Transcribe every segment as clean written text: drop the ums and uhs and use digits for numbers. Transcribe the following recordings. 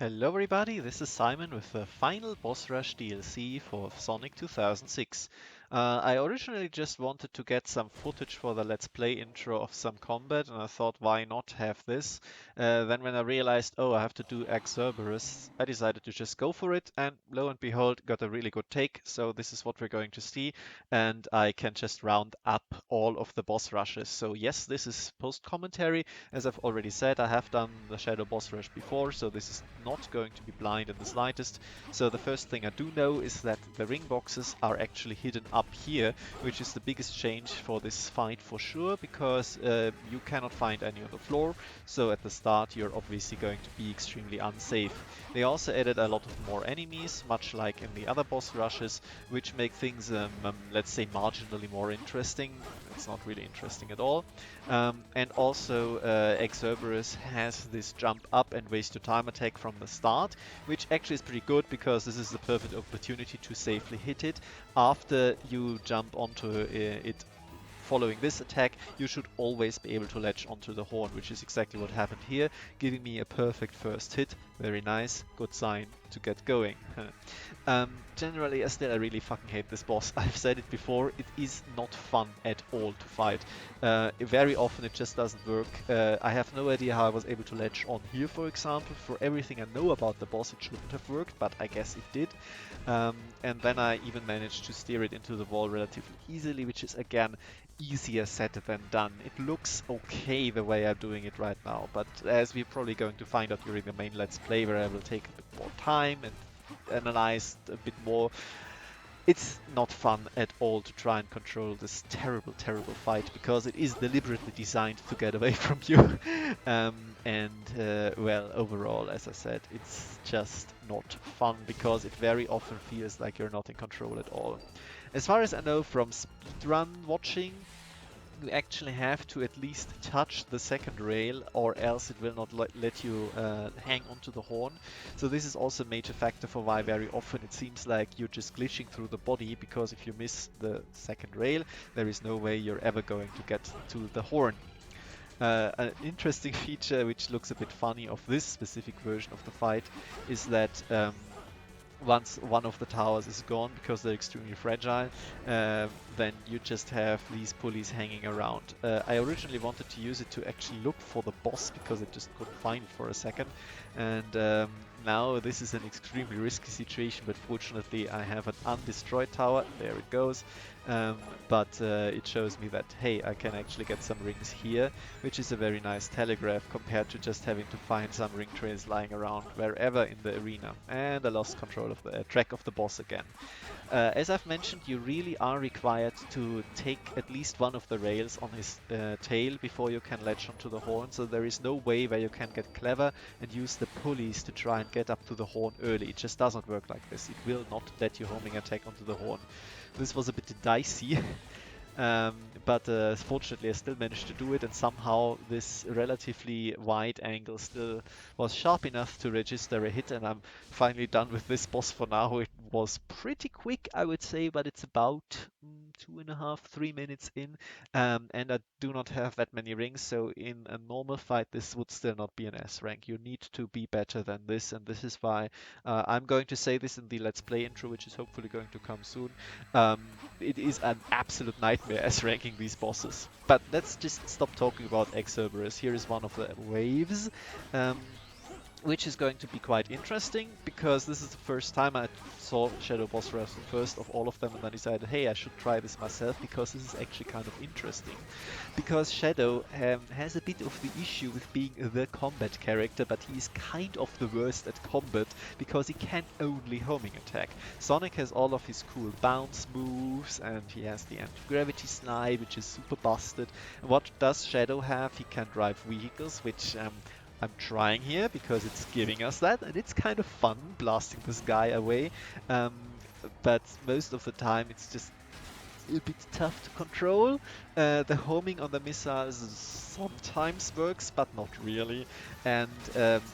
Hello everybody, this is Simon with the final boss rush DLC for Sonic 2006. I originally just wanted to get some footage for the Let's Play intro of some combat, and I thought why not have this. Then when I realized, oh, I have to do Egg-Cerberus, I decided to just go for it, and lo and behold, got a really good take. So this is what we're going to see, and I can just round up all of the boss rushes. So yes, this is post-commentary. As I've already said, I have done the Shadow boss rush before, so this is not going to be blind in the slightest. So the first thing I do know is that the ring boxes are actually hidden up here, which is the biggest change for this fight for sure, because you cannot find any on the floor, so at the start you're obviously going to be extremely unsafe. They also added a lot of more enemies, much like in the other boss rushes, which make things, let's say, marginally more interesting. It's not really interesting at all. And also, Egg-Cerberus has this jump up and waste your time attack from the start, which actually is pretty good because this is the perfect opportunity to safely hit it. After you jump onto it following this attack, you should always be able to latch onto the horn, which is exactly what happened here, giving me a perfect first hit. Very nice, good sign to get going. Generally, I really fucking hate this boss. I've said it before, it is not fun at all to fight. Very often it just doesn't work. I have no idea how I was able to latch on here, for example. For everything I know about the boss, it shouldn't have worked, but I guess it did. And then I even managed to steer it into the wall relatively easily, which is again easier said than done. It looks okay the way I'm doing it right now, but as we're probably going to find out during the main Let's Play, where I will take a bit more time and analyze a bit more, it's not fun at all to try and control this terrible, terrible fight, because it is deliberately designed to get away from you. Well, overall, as I said, it's just not fun because it very often feels like you're not in control at all. As far as I know from speedrun watching, you actually have to at least touch the second rail, or else it will not let you hang onto the horn. So this is also a major factor for why very often it seems like you're just glitching through the body, because if you miss the second rail, there is no way you're ever going to get to the horn. An interesting feature which looks a bit funny of this specific version of the fight is that once one of the towers is gone, because they're extremely fragile, then you just have these pulleys hanging around. I originally wanted to use it to actually look for the boss, because I just couldn't find it for a second, and now this is an extremely risky situation, but fortunately I have an undestroyed tower. There it goes. But it shows me that, hey, I can actually get some rings here, which is a very nice telegraph compared to just having to find some ring trails lying around wherever in the arena. And I lost control of the track of the boss again. As I've mentioned, you really are required to take at least one of the rails on his tail before you can latch onto the horn, so there is no way where you can get clever and use the pulleys to try and get up to the horn early. It just doesn't work like this. It will not let you homing attack onto the horn. This was a bit dicey. But fortunately I still managed to do it, and somehow this relatively wide angle still was sharp enough to register a hit, and I'm finally done with this boss for now. It was pretty quick, I would say, but it's about 2.5, 3 minutes in, and I do not have that many rings, so in a normal fight this would still not be an S rank. You need to be better than this, and this is why I'm going to say this in the Let's Play intro, which is hopefully going to come soon. It is an absolute nightmare as ranking these bosses. But let's just stop talking about Egg-Cerberus. Here is one of the waves, which is going to be quite interesting, because this is the first time I saw Shadow Boss Rush, the first of all of them, and I decided, hey, I should try this myself, because this is actually kind of interesting. Because Shadow has a bit of the issue with being the combat character, but he's kind of the worst at combat, because he can only homing attack. Sonic has all of his cool bounce moves, and he has the anti-gravity slide, which is super busted. And what does Shadow have? He can drive vehicles, which I'm trying here because it's giving us that, and it's kind of fun blasting this guy away, but most of the time it's just a bit tough to control. The homing on the missiles sometimes works, but not really, and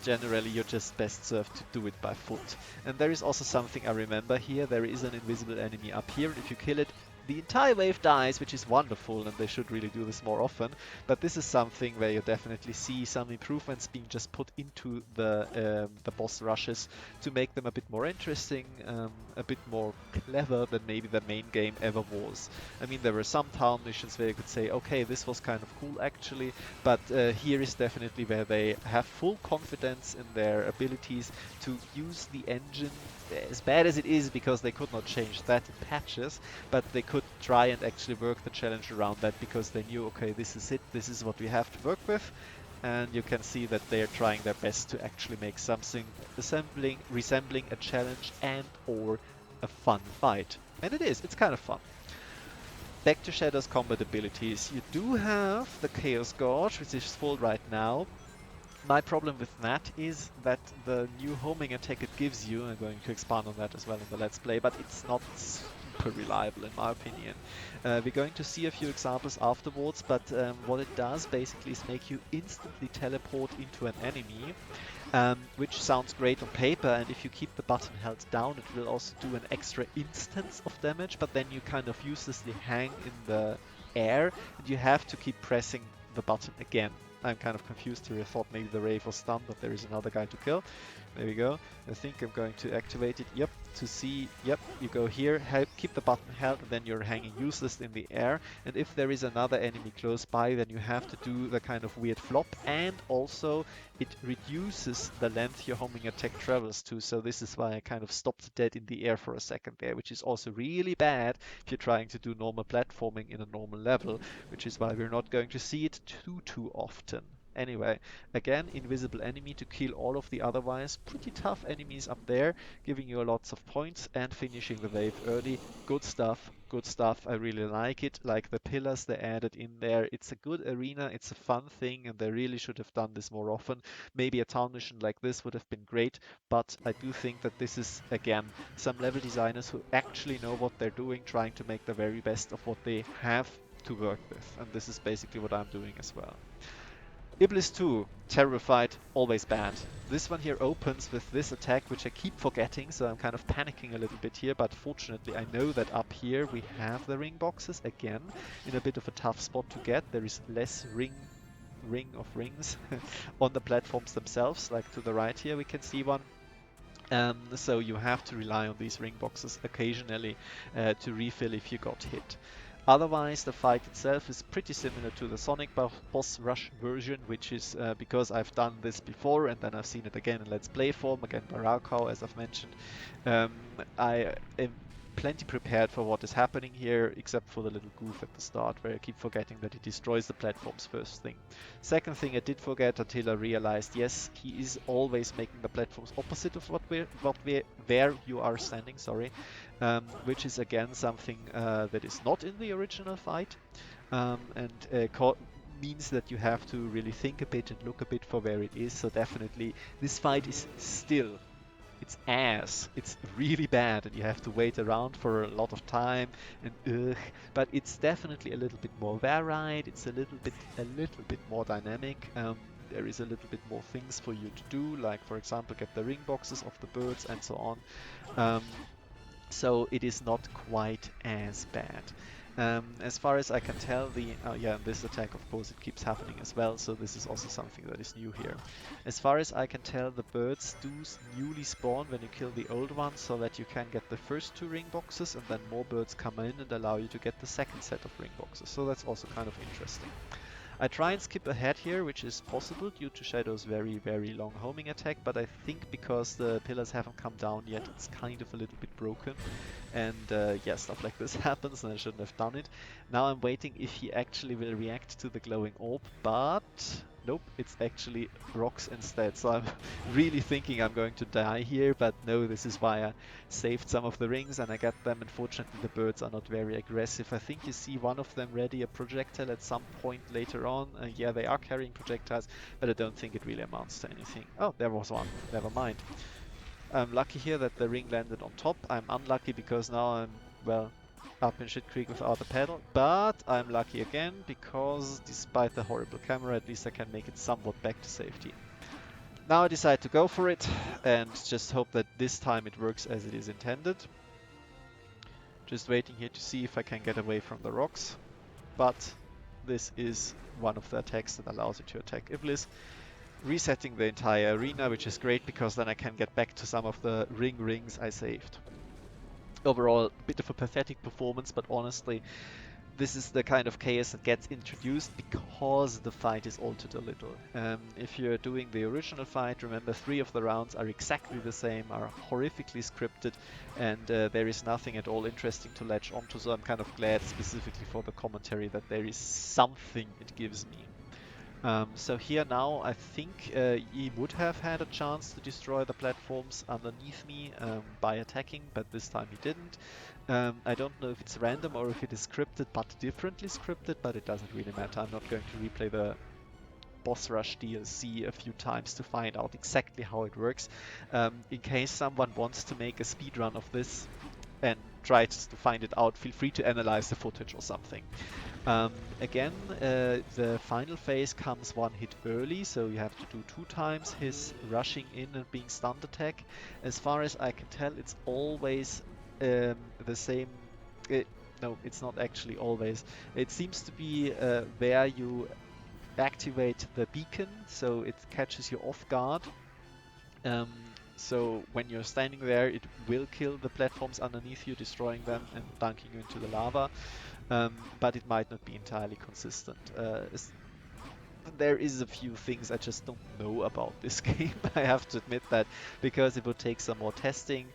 generally you're just best served to do it by foot. And there is also something I remember here. There is an invisible enemy up here, and if you kill it, the entire wave dies, which is wonderful, and they should really do this more often. But this is something where you definitely see some improvements being just put into the boss rushes to make them a bit more interesting, a bit more clever than maybe the main game ever was. I mean, there were some town missions where you could say, okay, this was kind of cool actually, but here is definitely where they have full confidence in their abilities to use the engine, as bad as it is, because they could not change that in patches, but they could try and actually work the challenge around that because they knew, okay, this is it, this is what we have to work with. And you can see that they're trying their best to actually make something resembling a challenge and or a fun fight. And it is, it's kind of fun. Back to Shadow's combat abilities. You do have the Chaos Gorge, which is full right now. My problem with that is that the new homing attack it gives you, I'm going to expand on that as well in the Let's Play, but it's not super reliable in my opinion. We're going to see a few examples afterwards, but what it does basically is make you instantly teleport into an enemy, which sounds great on paper, and if you keep the button held down it will also do an extra instance of damage, but then you kind of uselessly hang in the air and you have to keep pressing the button again. I'm kind of confused here. I thought maybe the Wraith was stunned, but there is another guy to kill. There we go. I think I'm going to activate it. Yep, to see. Yep, you go here, keep the button held, and then you're hanging useless in the air. And if there is another enemy close by, then you have to do the kind of weird flop. And also, it reduces the length your homing attack travels to. So this is why I kind of stopped dead in the air for a second there, which is also really bad if you're trying to do normal platforming in a normal level, which is why we're not going to see it too often. Anyway, again, invisible enemy to kill all of the otherwise pretty tough enemies up there, giving you lots of points and finishing the wave early. Good stuff, good stuff. I really like it. Like the pillars they added in there. It's a good arena, it's a fun thing, and they really should have done this more often. Maybe a town mission like this would have been great, but I do think that this is, again, some level designers who actually know what they're doing, trying to make the very best of what they have to work with. And this is basically what I'm doing as well. Iblis 2, Terrified, always bad. This one here opens with this attack, which I keep forgetting, so I'm kind of panicking a little bit here, but fortunately I know that up here we have the ring boxes, again, in a bit of a tough spot to get. There is less ring of rings on the platforms themselves, like to the right here we can see one. So you have to rely on these ring boxes occasionally to refill if you got hit. Otherwise, the fight itself is pretty similar to the Sonic boss rush version, which is because I've done this before and then I've seen it again in Let's Play form, again by raocow, as I've mentioned. I am plenty prepared for what is happening here, except for the little goof at the start where I keep forgetting that he destroys the platforms first thing. Second thing I did forget until I realized, yes, he is always making the platforms opposite of where you are standing, sorry, which is again something that is not in the original fight, and means that you have to really think a bit and look a bit for where it is. So definitely this fight is still, it's ass. It's really bad and you have to wait around for a lot of time and but it's definitely a little bit more varied. It's a little bit more dynamic. There is a little bit more things for you to do, like for example get the ring boxes of the birds and so on. So it is not quite as bad. As far as I can tell, this attack, of course, it keeps happening as well, so this is also something that is new here. As far as I can tell, the birds do newly spawn when you kill the old ones, so that you can get the first 2 ring boxes, and then more birds come in and allow you to get the second set of ring boxes, so that's also kind of interesting. I try and skip ahead here, which is possible due to Shadow's very, very long homing attack, but I think because the pillars haven't come down yet, it's kind of a little bit broken. And yeah, stuff like this happens, and I shouldn't have done it. Now I'm waiting if he actually will react to the glowing orb, but nope, it's actually rocks instead. So I'm really thinking I'm going to die here, but no, this is why I saved some of the rings and I got them. Unfortunately, the birds are not very aggressive. I think you see one of them ready a projectile at some point later on. Yeah, they are carrying projectiles, but I don't think it really amounts to anything. Oh, there was one. Never mind. I'm lucky here that the ring landed on top. I'm unlucky because now I'm, well, up in shit creek without a pedal. But I'm lucky again because despite the horrible camera, at least I can make it somewhat back to safety. Now I decide to go for it and just hope that this time it works as it is intended. Just waiting here to see if I can get away from the rocks. But this is one of the attacks that allows you to attack Iblis, resetting the entire arena, which is great because then I can get back to some of the rings I saved. Overall, a bit of a pathetic performance, but honestly, this is the kind of chaos that gets introduced because the fight is altered a little. If you're doing the original fight, remember 3 of the rounds are exactly the same, are horrifically scripted, and there is nothing at all interesting to latch onto, so I'm kind of glad specifically for the commentary that there is something it gives me. So here now I think he would have had a chance to destroy the platforms underneath me by attacking, but this time he didn't. I don't know if it's random or if it is scripted, but differently scripted, but it doesn't really matter. I'm not going to replay the Boss Rush DLC a few times to find out exactly how it works. In case someone wants to make a speedrun of this and tries to find it out, feel free to analyze the footage or something. Again, the final phase comes 1 hit early, so you have to do 2 times his rushing in and being stunned attack. As far as I can tell, it's always the same. No, it's not actually always. It seems to be where you activate the beacon, so it catches you off guard. So when you're standing there, it will kill the platforms underneath you, destroying them and dunking you into the lava. But it might not be entirely consistent. There is a few things I just don't know about this game, I have to admit that, because it would take some more testing,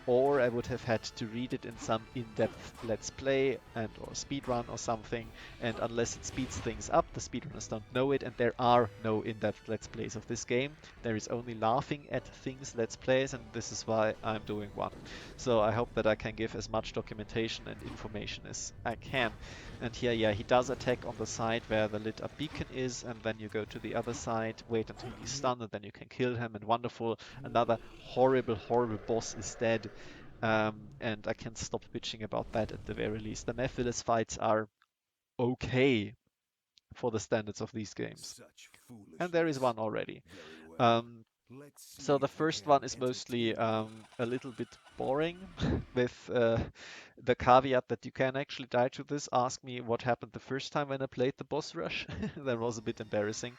or I would have had to read it in some in-depth Let's Play and or speedrun or something, and unless it speeds things up, the speedrunners don't know it, and there are no in-depth Let's Plays of this game. There is only laughing at things Let's Plays, and this is why I'm doing one. So I hope that I can give as much documentation and information as I can. And here, yeah, he does attack on the side where the lit up beacon is, and then you go to the other side, wait until he's stunned, and then you can kill him, and wonderful, another horrible boss is dead. And I can stop bitching about that at the very least. The Mephiles fights are okay for the standards of these games. And there is one already. So the first one is mostly a little bit boring with the caveat that you can actually die to this. Ask me what happened the first time when I played the boss rush. That was a bit embarrassing.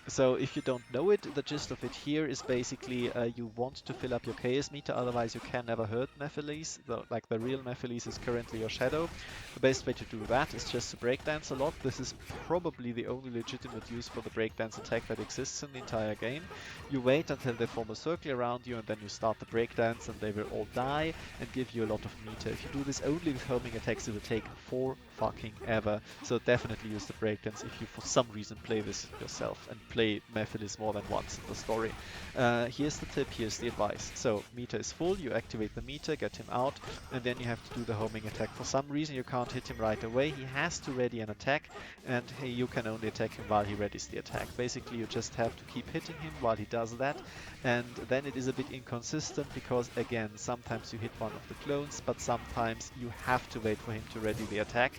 So if you don't know it, the gist of it here is basically you want to fill up your chaos meter, otherwise you can never hurt Mephiles. Like the real Mephiles is currently your shadow. The best way to do that is just to breakdance a lot. This is probably the only legitimate use for the breakdance attack that exists in the entire game. You wait until they form a circle around you, and then you start the breakdance, and they will all die and give you a lot of meter. If you do this only with homing attacks, it will take forever. So definitely use the breakdance if you for some reason play this yourself and play Mephiles more than once in the story. Here's the tip, here's the advice. So meter is full, you activate the meter, get him out, and then you have to do the homing attack. For some reason you can't hit him right away, he has to ready an attack, and you can only attack him while he readies the attack. Basically you just have to keep hitting him while he does that, and then it is a bit inconsistent because again, sometimes you hit one of the clones, but sometimes you have to wait for him to ready the attack.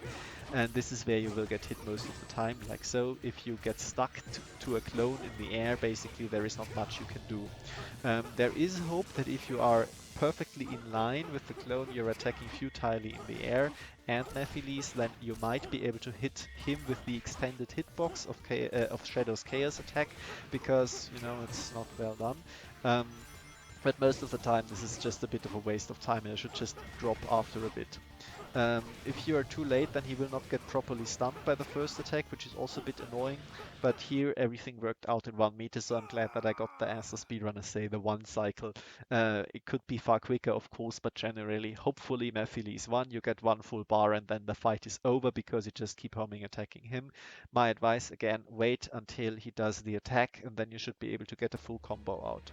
And this is where you will get hit most of the time, like so. If you get stuck to a clone in the air, basically there is not much you can do. There is hope that if you are perfectly in line with the clone, you're attacking futilely in the air and Mephiles, then you might be able to hit him with the extended hitbox of Shadow's Chaos attack, because, you know, it's not well done. But most of the time this is just a bit of a waste of time and it should just drop after a bit. If you are too late, then he will not get properly stunned by the first attack, which is also a bit annoying, but here everything worked out in 1 meter, so I'm glad that I got the, as the speedrunners say, the 1 cycle. It could be far quicker, of course, but generally, hopefully Mephiles 1, you get 1 full bar and then the fight is over because you just keep homing attacking him. My advice, again, wait until he does the attack and then you should be able to get a full combo out.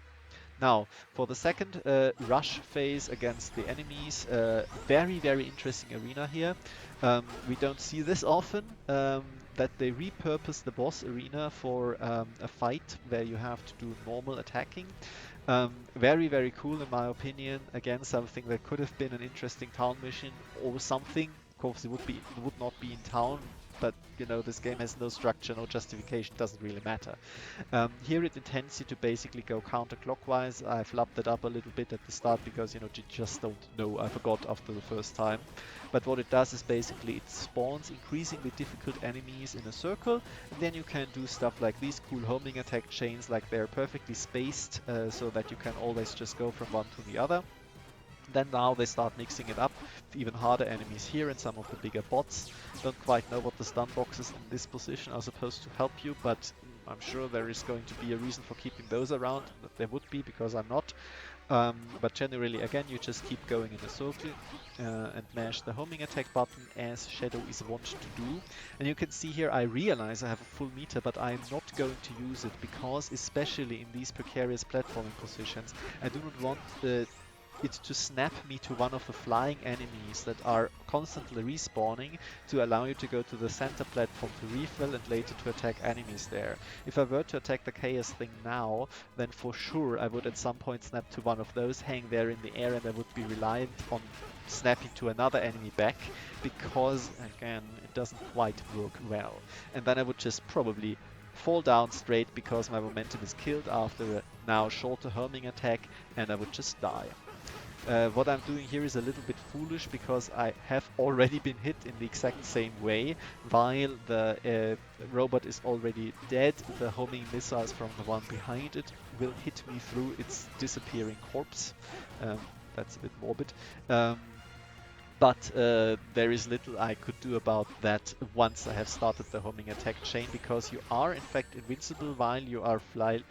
Now, for the second rush phase against the enemies, very interesting arena here. We don't see this often, that they repurpose the boss arena for a fight where you have to do normal attacking. Very cool in my opinion. Again, something that could have been an interesting town mission or something. Of course, it would not be in town. but you know, this game has no structure, no justification, doesn't really matter. Here it intends you to basically go counterclockwise. I've lumped it up a little bit at the start because, you know, you just don't know. I forgot after the first time. But what it does is basically it spawns increasingly difficult enemies in a circle, and then you can do stuff like these cool homing attack chains, like they're perfectly spaced so that you can always just go from one to the other. Then now they start mixing it up with even harder enemies here and some of the bigger bots. Don't quite know what the stun boxes in this position are supposed to help you, but I'm sure there is going to be a reason for keeping those around. There would be, because I'm not. But generally, again, you just keep going in a circle and mash the homing attack button as Shadow is wont to do. And you can see here, I realize I have a full meter, but I'm not going to use it because, especially in these precarious platforming positions, I do not want it to snap me to one of the flying enemies that are constantly respawning to allow you to go to the center platform to refill and later to attack enemies there. If I were to attack the chaos thing now, then for sure I would at some point snap to one of those, hang there in the air, and I would be reliant on snapping to another enemy back, because again, it doesn't quite work well. And then I would just probably fall down straight because my momentum is killed after a now shorter homing attack, and I would just die. What I'm doing here is a little bit foolish because I have already been hit in the exact same way. While the robot is already dead, the homing missiles from the one behind it will hit me through its disappearing corpse. That's a bit morbid. But there is little I could do about that once I have started the homing attack chain, because you are in fact invincible while you are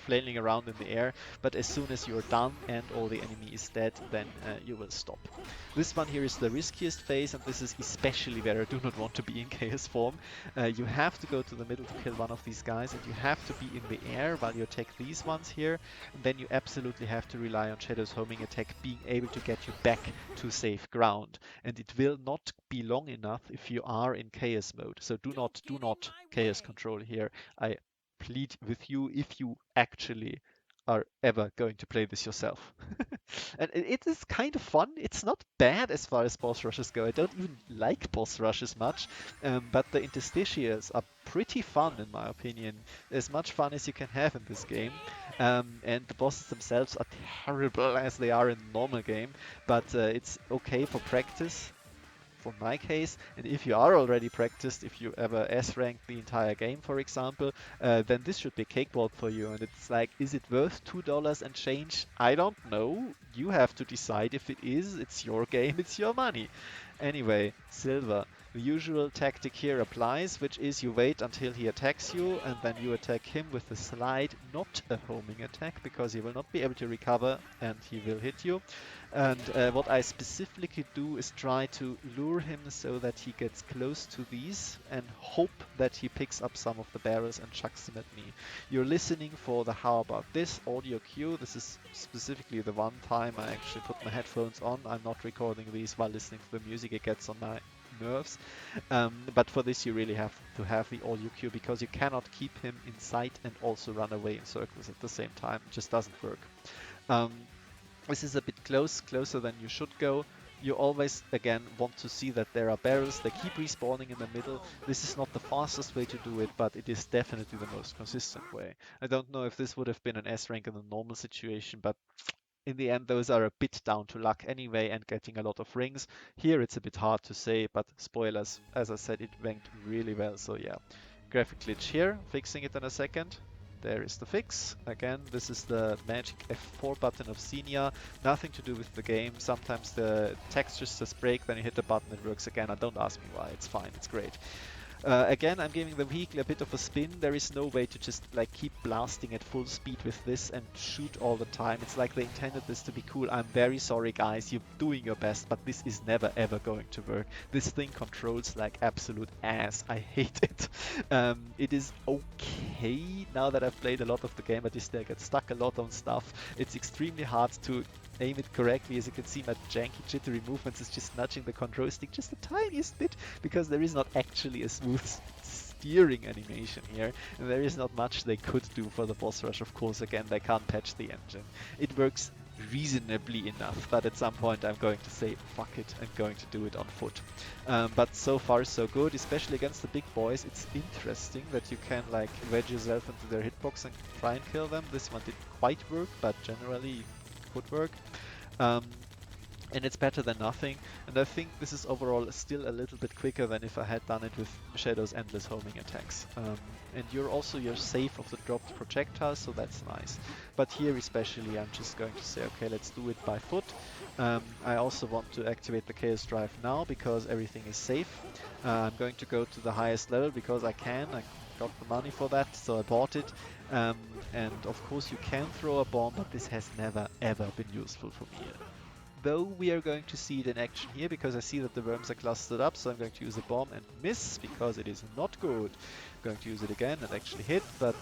flailing around in the air, but as soon as you're done and all the enemy is dead, then you will stop. This one here is the riskiest phase, and this is especially where I do not want to be in chaos form. You have to go to the middle to kill one of these guys, and you have to be in the air while you attack these ones here, and then you absolutely have to rely on Shadow's homing attack being able to get you back to safe ground. And it will not be long enough if you are in chaos mode. So do not chaos control here. I plead with you, if you actually are ever going to play this yourself. And it is kind of fun. It's not bad as far as boss rushes go. I don't even like boss rushes much, but the interstitials are pretty fun in my opinion. As much fun as you can have in this game. And the bosses themselves are terrible as they are in the normal game, but it's okay for practice. For my case, and if you are already practiced, if you ever S-rank the entire game, for example, then this should be cakewalk for you. And it's like, is it worth $2 and change? I don't know. You have to decide if it is. It's your game, it's your money. Anyway, Silver. The usual tactic here applies, which is you wait until he attacks you, and then you attack him with a slide, not a homing attack, because he will not be able to recover and he will hit you. And what I specifically do is try to lure him so that he gets close to these and hope that he picks up some of the barrels and chucks them at me. You're listening for the how about this audio cue. This is specifically the one time I actually put my headphones on. I'm not recording these while listening to the music. It gets on my nerves. But for this you really have to have the audio cue, because you cannot keep him in sight and also run away in circles at the same time. It just doesn't work. This is a bit closer than you should go. You always, again, want to see that there are barrels. They keep respawning in the middle. This is not the fastest way to do it, but it is definitely the most consistent way. I don't know if this would have been an S rank in a normal situation, but in the end, those are a bit down to luck anyway and getting a lot of rings. Here it's a bit hard to say, but spoilers, as I said, it ranked really well, so yeah. Graphic glitch here, fixing it in a second. There is the fix. Again, this is the magic F4 button of Xenia. Nothing to do with the game. Sometimes the textures just break, then you hit the button, it works again. And don't ask me why, it's fine, it's great. Again, I'm giving the vehicle a bit of a spin. There is no way to just like keep blasting at full speed with this and shoot all the time. It's like they intended this to be cool. I'm very sorry guys, you're doing your best, but this is never ever going to work. This thing controls like absolute ass. I hate it. It is okay now that I've played a lot of the game, but you still get stuck a lot on stuff. It's extremely hard to aim it correctly. As you can see, my janky jittery movements is just nudging the control stick just the tiniest bit, because there is not actually a smooth steering animation here, and there is not much they could do for the boss rush. Of course, again, they can't patch the engine. It works reasonably enough, but at some point I'm going to say fuck it and going to do it on foot. But so far so good, especially against the big boys. It's interesting that you can like wedge yourself into their hitbox and try and kill them. This one didn't quite work, but generally it could work. Um, and it's better than nothing, and I think this is overall still a little bit quicker than if I had done it with Shadow's endless homing attacks. And you're safe of the dropped projectiles, so that's nice. But here especially I'm just going to say, okay, let's do it by foot. I also want to activate the Chaos Drive now because everything is safe. I'm going to go to the highest level because I can. I got the money for that, so I bought it. And of course you can throw a bomb, but this has never ever been useful for me. Though we are going to see it in action here because I see that the worms are clustered up, so I'm going to use a bomb and miss because it is not good. I'm going to use it again and actually hit, but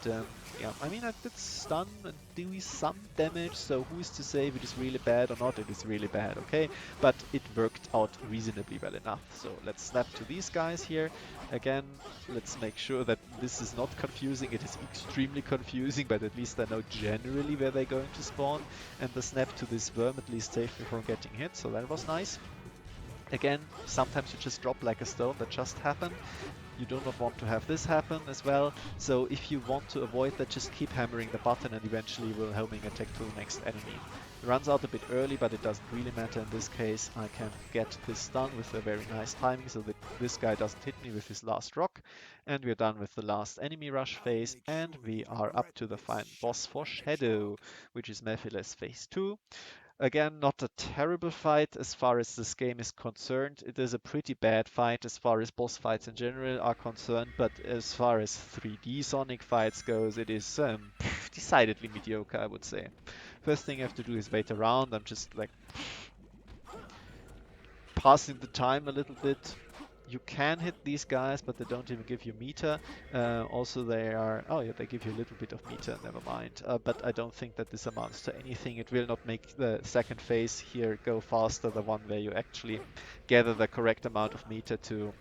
yeah, I mean I did stun and do some damage, so who is to say if it is really bad or not? It is really bad, okay? But it worked out reasonably well enough. So let's snap to these guys here. Again, let's make sure that this is not confusing. It is extremely confusing, but at least I know generally where they're going to spawn. And the snap to this worm at least saved me from getting hit, so that was nice. Again, sometimes you just drop like a stone, that just happened. You do not want to have this happen as well, so if you want to avoid that, just keep hammering the button and eventually you will homing attack to the next enemy. It runs out a bit early, but it doesn't really matter in this case. I can get this done with a very nice timing so that this guy doesn't hit me with his last rock. And we're done with the last enemy rush phase, and we are up to the final boss for Shadow, which is Mephiles phase 2. Again, not a terrible fight as far as this game is concerned. It is a pretty bad fight as far as boss fights in general are concerned, but as far as 3D Sonic fights goes, it is decidedly mediocre, I would say. First thing you have to do is wait around. I'm just like passing the time a little bit. You can hit these guys, but they don't even give you meter. Also, they are... Oh, yeah, they give you a little bit of meter, never mind. But I don't think that this amounts to anything. It will not make the second phase here go faster, the one where you actually gather the correct amount of meter to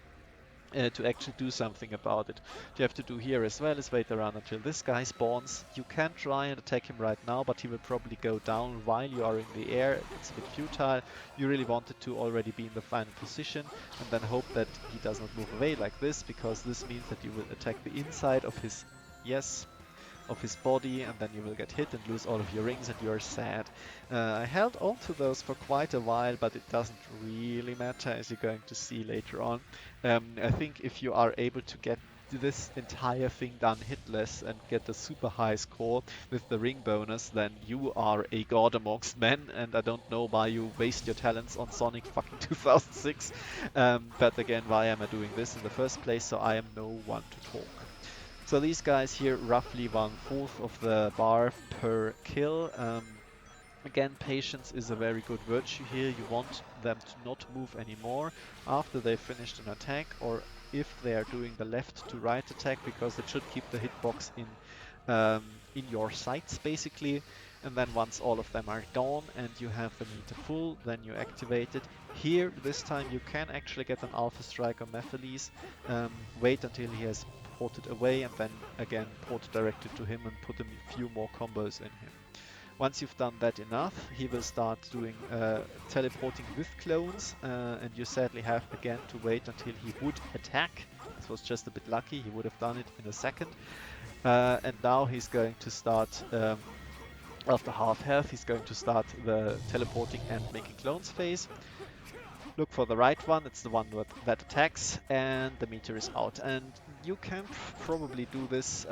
actually do something about it. What you have to do here as well is wait around until this guy spawns. You can try and attack him right now, but he will probably go down while you are in the air. It's a bit futile. You really wanted to already be in the final position and then hope that he does not move away like this, because this means that you will attack the inside of his... Yes, of his body, and then you will get hit and lose all of your rings and you are sad. I held on to those for quite a while, but it doesn't really matter, as you're going to see later on. I think if you are able to get this entire thing done hitless and get a super high score with the ring bonus, then you are a god amongst men, and I don't know why you waste your talents on Sonic fucking 2006. But again, why am I doing this in the first place? So I am no one to talk. So these guys here, roughly 1/4 of the bar per kill. Again, patience is a very good virtue here. You want them to not move anymore after they've finished an attack, or if they are doing the left to right attack, because it should keep the hitbox in your sights basically. And then once all of them are gone and you have the meter full, then you activate it. Here, this time you can actually get an Alpha Strike on Mephiles. Wait until he has ported away and then again port directed to him and put a few more combos in him. Once you've done that enough, he will start doing teleporting with clones, and you sadly have again to wait until he would attack. This was just a bit lucky, he would have done it in a second. And now he's going to start, after half health, he's going to start the teleporting and making clones phase. Look for the right one, it's the one that attacks, and the meter is out. And you can probably do this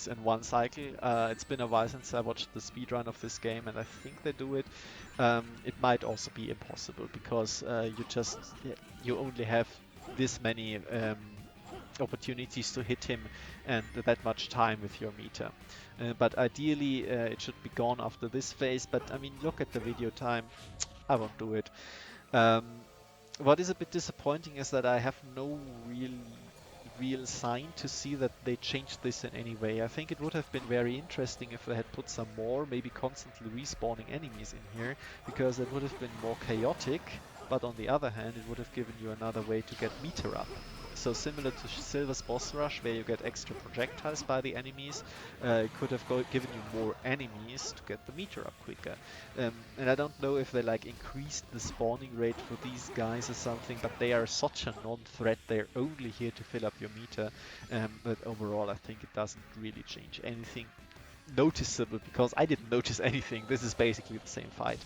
in one cycle. It's been a while since I watched the speedrun of this game, and I think they do it. It might also be impossible, because you only have this many opportunities to hit him and that much time with your meter. But ideally it should be gone after this phase, but I mean, look at the video time. I won't do it. What is a bit disappointing is that I have no real sign to see that they changed this in any way. I think it would have been very interesting if they had put some more, maybe constantly respawning enemies in here, because it would have been more chaotic, but on the other hand it would have given you another way to get meter up. So similar to Silver's boss rush, where you get extra projectiles by the enemies, it could have given you more enemies to get the meter up quicker. And I don't know if they like increased the spawning rate for these guys or something, but they are such a non-threat. They're only here to fill up your meter. But overall, I think it doesn't really change anything noticeable, because I didn't notice anything. This is basically the same fight,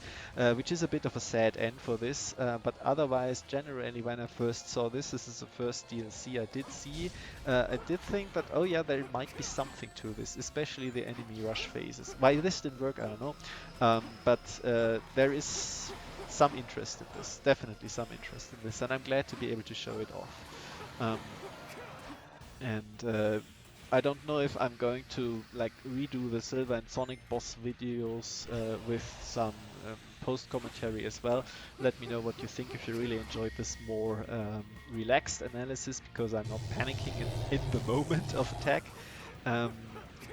which is a bit of a sad end for this, but otherwise generally when I first saw this is the first DLC I did see, I did think that, oh yeah, there might be something to this, especially the enemy rush phases. Why this didn't work, I don't know, but there is some interest in this, definitely some interest in this, and I'm glad to be able to show it off. And I don't know if I'm going to like redo the Silver and Sonic boss videos with some post commentary as well. Let me know what you think, if you really enjoyed this more relaxed analysis, because I'm not panicking in the moment of attack. Um,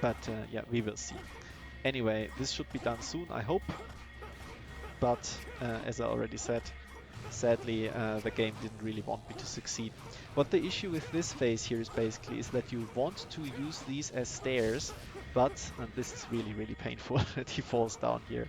but yeah, we will see. Anyway, this should be done soon, I hope. But as I already said, sadly, the game didn't really want me to succeed. What the issue with this phase here is basically is that you want to use these as stairs, but, and this is really, really painful that he falls down here.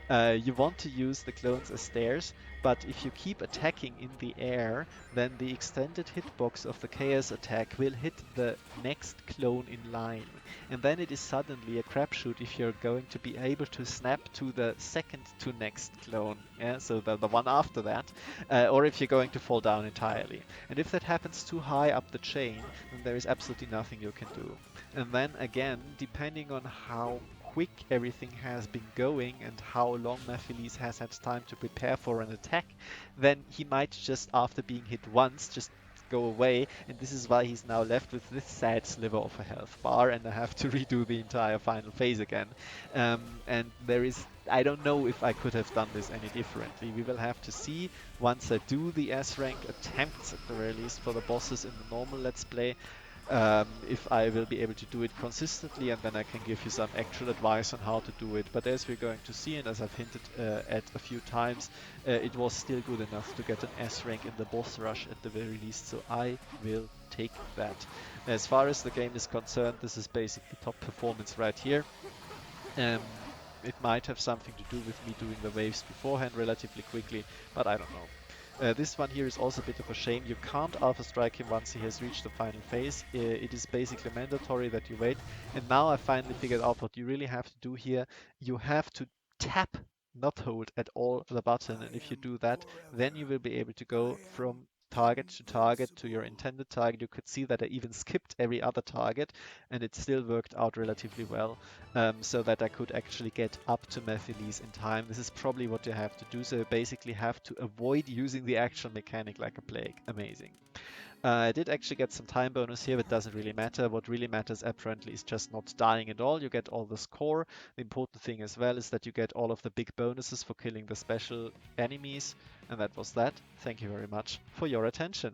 You want to use the clones as stairs, but if you keep attacking in the air, then the extended hitbox of the chaos attack will hit the next clone in line. And then it is suddenly a crapshoot if you're going to be able to snap to the second to next clone, yeah? So the one after that, or if you're going to fall down entirely. And if that happens too high up the chain, then there is absolutely nothing you can do. And then again, depending on how quick everything has been going and how long Mephiles has had time to prepare for an attack, then he might just, after being hit once, just go away, and this is why he's now left with this sad sliver of a health bar, and I have to redo the entire final phase again. And there is, I don't know if I could have done this any differently. We will have to see once I do the S rank attempts at the very least for the bosses in the normal Let's Play, if I will be able to do it consistently, and then I can give you some actual advice on how to do it. But as we're going to see, and as I've hinted at a few times, it was still good enough to get an S rank in the boss rush at the very least, so I will take that. As far as the game is concerned, this is basically top performance right here. It might have something to do with me doing the waves beforehand relatively quickly, but I don't know. This one here is also a bit of a shame. You can't Alpha Strike him once he has reached the final phase. It is basically mandatory that you wait. And now I finally figured out what you really have to do here. You have to tap, not hold at all, the button. And if you do that, then you will be able to go from target to your intended target. You could see that I even skipped every other target, and it still worked out relatively well, so that I could actually get up to Mephiles in time. This is probably what you have to do, so you basically have to avoid using the actual mechanic like a plague. Amazing. I did actually get some time bonus here, but it doesn't really matter. What really matters apparently is just not dying at all. You get all the score. The important thing as well is that you get all of the big bonuses for killing the special enemies. And that was that. Thank you very much for your attention.